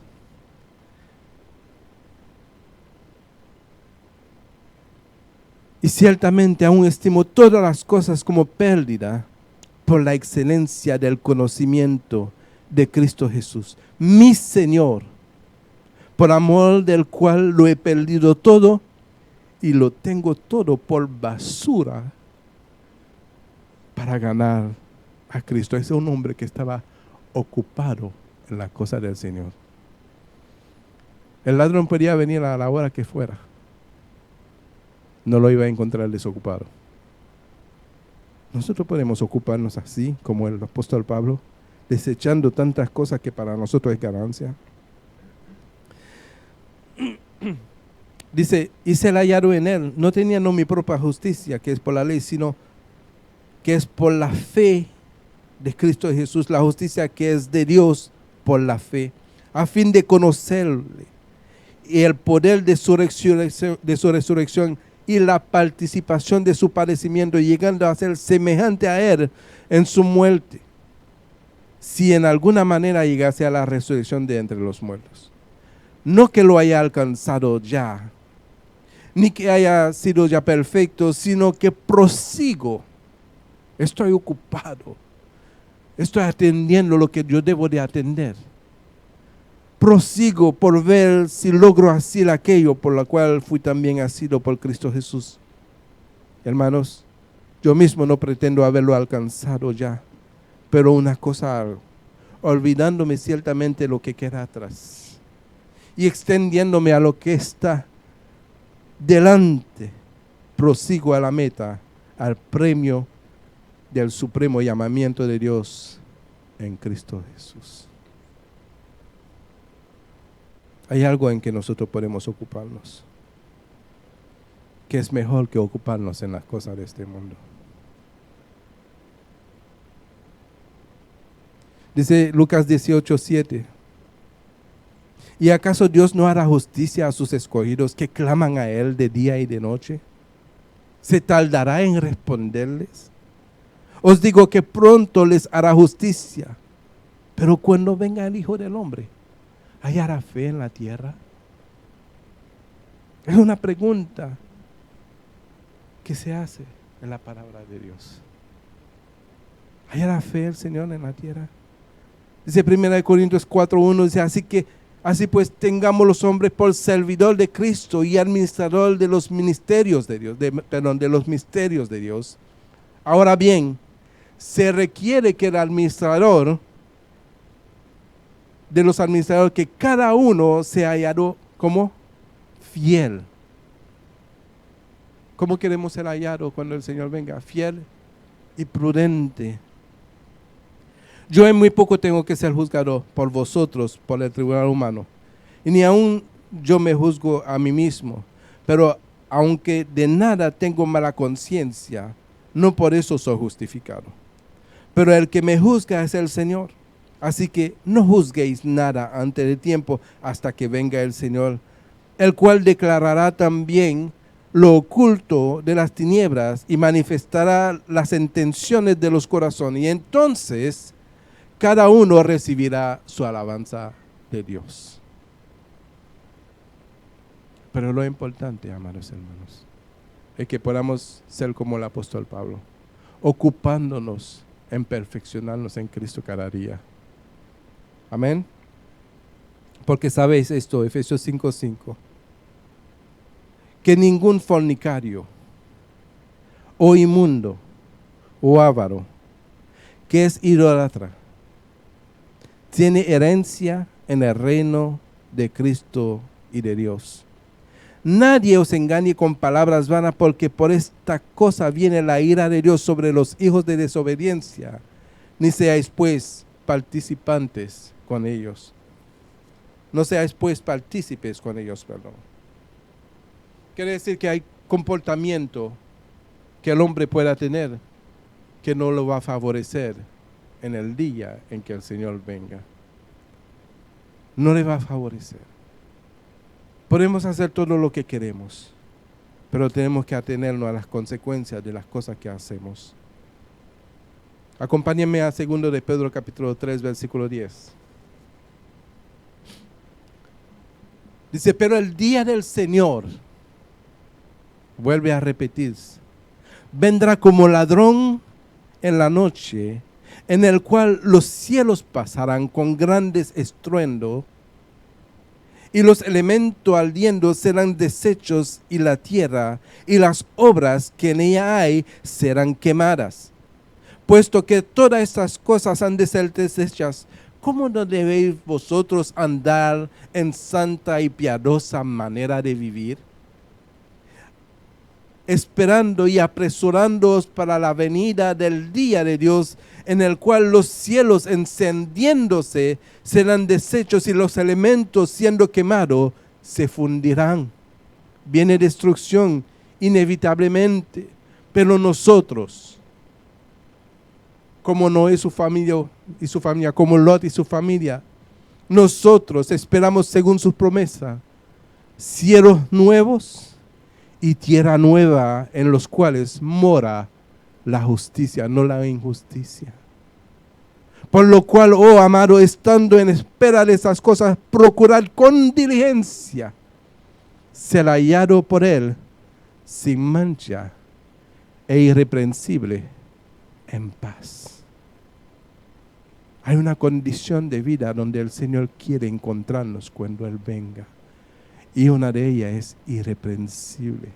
y ciertamente aún estimo todas las cosas como pérdida por la excelencia del conocimiento de Cristo Jesús, mi Señor, por amor del cual lo he perdido todo y lo tengo todo por basura para ganar a Cristo. Ese es un hombre que estaba ocupado en la cosa del Señor. El ladrón podía venir a la hora que fuera. No lo iba a encontrar desocupado. Nosotros podemos ocuparnos así, como el apóstol Pablo, desechando tantas cosas que para nosotros es ganancia. Dice, y se la hallaron en él. No tenía no mi propia justicia, que es por la ley, sino que es por la fe de Cristo Jesús, la justicia que es de Dios por la fe, a fin de conocerle y el poder de su resurrección y la participación de su padecimiento, llegando a ser semejante a él en su muerte, si en alguna manera llegase a la resurrección de entre los muertos. No que lo haya alcanzado ya, ni que haya sido ya perfecto, sino que prosigo. Estoy ocupado. Estoy atendiendo lo que yo debo de atender. Prosigo por ver si logro hacer aquello por lo cual fui también asido por Cristo Jesús. Hermanos, yo mismo no pretendo haberlo alcanzado ya, pero una cosa hago, olvidándome ciertamente lo que queda atrás y extendiéndome a lo que está delante, prosigo a la meta, al premio del supremo llamamiento de Dios en Cristo Jesús. Hay algo en que nosotros podemos ocuparnos, que es mejor que ocuparnos en las cosas de este mundo. Dice Lucas 18:7. ¿Y acaso Dios no hará justicia a sus escogidos que claman a Él de día y de noche? ¿Se tardará en responderles? Os digo que pronto les hará justicia. Pero cuando venga el Hijo del Hombre, ¿hallará fe en la tierra? Es una pregunta que se hace en la palabra de Dios. ¿Hallará fe el Señor en la tierra? Dice 1 Corintios 4:1, dice, así pues tengamos los hombres por servidor de Cristo y administrador de los ministerios de Dios, de los misterios de Dios. Ahora bien, se requiere que el administrador, de los administradores, que cada uno sea hallado como fiel. ¿Cómo queremos ser hallados cuando el Señor venga? Fiel y prudente. Yo en muy poco tengo que ser juzgado por vosotros, por el tribunal humano. Y ni aún yo me juzgo a mí mismo. Pero aunque de nada tengo mala conciencia, no por eso soy justificado. Pero el que me juzga es el Señor. Así que no juzguéis nada antes de tiempo hasta que venga el Señor, el cual declarará también lo oculto de las tinieblas y manifestará las intenciones de los corazones. Y entonces cada uno recibirá su alabanza de Dios. Pero lo importante, amados hermanos, es que podamos ser como el apóstol Pablo, ocupándonos en perfeccionarnos en Cristo cada día. Amén. Porque sabéis esto, Efesios 5:5, que ningún fornicario, o inmundo, o avaro, que es idólatra, tiene herencia en el reino de Cristo y de Dios. Nadie os engañe con palabras vanas, porque por esta cosa viene la ira de Dios sobre los hijos de desobediencia. Ni seáis pues participantes con ellos. No seáis pues partícipes con ellos, perdón. Quiere decir que hay comportamiento que el hombre pueda tener que no lo va a favorecer en el día en que el Señor venga. No le va a favorecer. Podemos hacer todo lo que queremos, pero tenemos que atenernos a las consecuencias de las cosas que hacemos. Acompáñenme a 2 de Pedro capítulo 3, versículo 10. Dice, pero el día del Señor, vuelve a repetirse, vendrá como ladrón en la noche, en el cual los cielos pasarán con grandes estruendo, y los elementos ardiendo serán deshechos, y la tierra y las obras que en ella hay serán quemadas. Puesto que todas estas cosas han de ser deshechas, ¿cómo no debéis vosotros andar en santa y piadosa manera de vivir? Esperando y apresurándoos para la venida del día de Dios, en el cual los cielos encendiéndose serán deshechos y los elementos siendo quemados se fundirán. Viene destrucción inevitablemente, pero nosotros, como Noé y su familia, como Lot y su familia, nosotros esperamos según su promesa, cielos nuevos y tierra nueva en los cuales mora la justicia, no la injusticia. Por lo cual, oh amado, estando en espera de esas cosas, procurad con diligencia ser hallado por Él sin mancha e irreprensible en paz. Hay una condición de vida donde el Señor quiere encontrarnos cuando Él venga. Y una de ellas es irreprensible.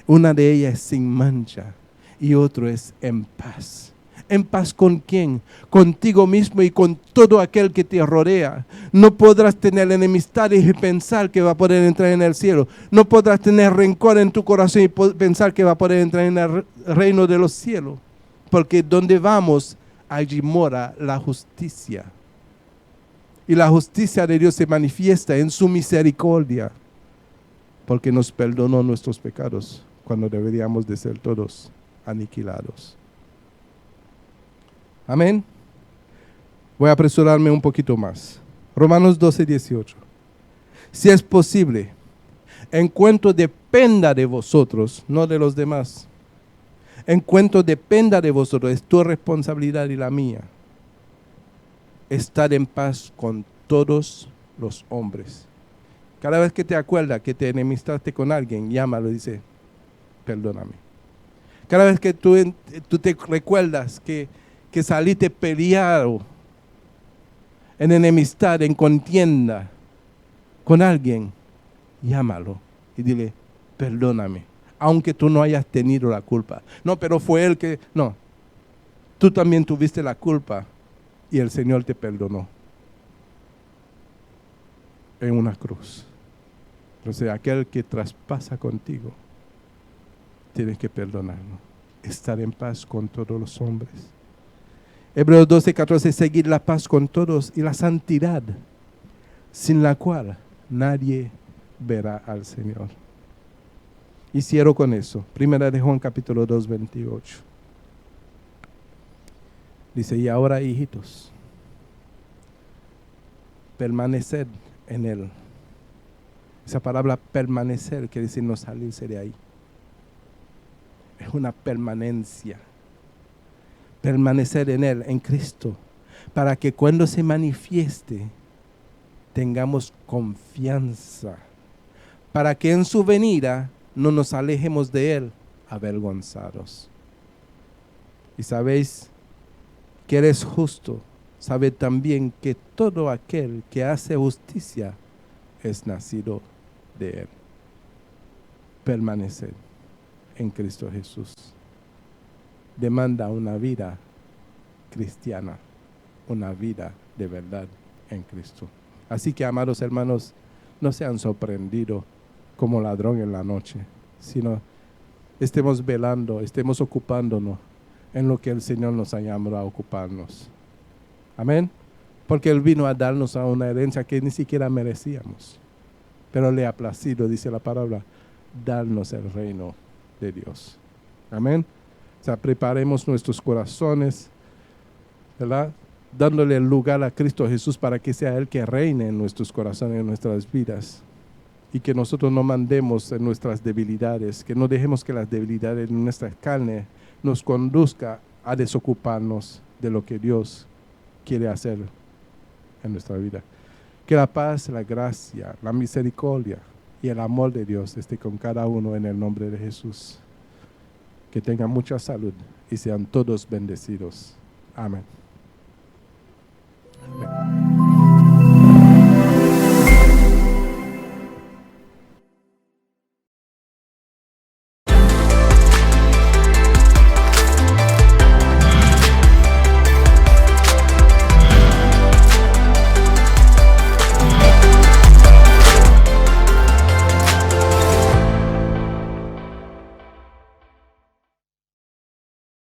Una de ellas es sin mancha y otro es en paz. ¿En paz con quién? Contigo mismo y con todo aquel que te rodea. No podrás tener enemistades y pensar que va a poder entrar en el cielo. No podrás tener rencor en tu corazón y pensar que va a poder entrar en el reino de los cielos. Porque donde vamos, allí mora la justicia. Y la justicia de Dios se manifiesta en su misericordia. Porque nos perdonó nuestros pecados cuando deberíamos de ser todos aniquilados. Amén. Voy a apresurarme un poquito más. Romanos 12:18. Si es posible, en cuanto dependa de vosotros, no de los demás, en cuanto dependa de vosotros, es tu responsabilidad y la mía, estar en paz con todos los hombres. Cada vez que te acuerdas que te enemistaste con alguien, llámalo y dice, perdóname. Cada vez que tú te recuerdas que saliste peleado, en enemistad, en contienda con alguien, llámalo y dile, perdóname, aunque tú no hayas tenido la culpa. No, pero fue él que... No, tú también tuviste la culpa y el Señor te perdonó en una cruz. Entonces, aquel que traspasa contigo, tienes que perdonarlo. Estar en paz con todos los hombres. Hebreos 12:14, seguir la paz con todos y la santidad, sin la cual nadie verá al Señor. Y cierro con eso. Primera de Juan capítulo 2:28. Dice, y ahora, hijitos, permaneced en Él. Esa palabra permanecer quiere decir no salirse de ahí. Es una permanencia. Permanecer en Él, en Cristo, para que cuando se manifieste tengamos confianza, para que en su venida no nos alejemos de Él avergonzados. Y sabéis que Él es justo, sabed también que todo aquel que hace justicia es nacido de Él. Permanecer en Cristo Jesús demanda una vida cristiana, una vida de verdad en Cristo. Así que, amados hermanos, no sean sorprendidos como ladrón en la noche, sino estemos velando, estemos ocupándonos en lo que el Señor nos ha llamado a ocuparnos. Amén. Porque Él vino a darnos a una herencia que ni siquiera merecíamos, pero le ha placido, dice la palabra, darnos el reino de Dios. Amén. O sea, preparemos nuestros corazones, ¿verdad? Dándole el lugar a Cristo Jesús para que sea Él que reine en nuestros corazones, en nuestras vidas. Y que nosotros no mandemos en nuestras debilidades, que no dejemos que las debilidades de nuestra carne nos conduzca a desocuparnos de lo que Dios quiere hacer en nuestra vida. Que la paz, la gracia, la misericordia y el amor de Dios esté con cada uno en el nombre de Jesús. Que tengan mucha salud y sean todos bendecidos. Amén. Amén.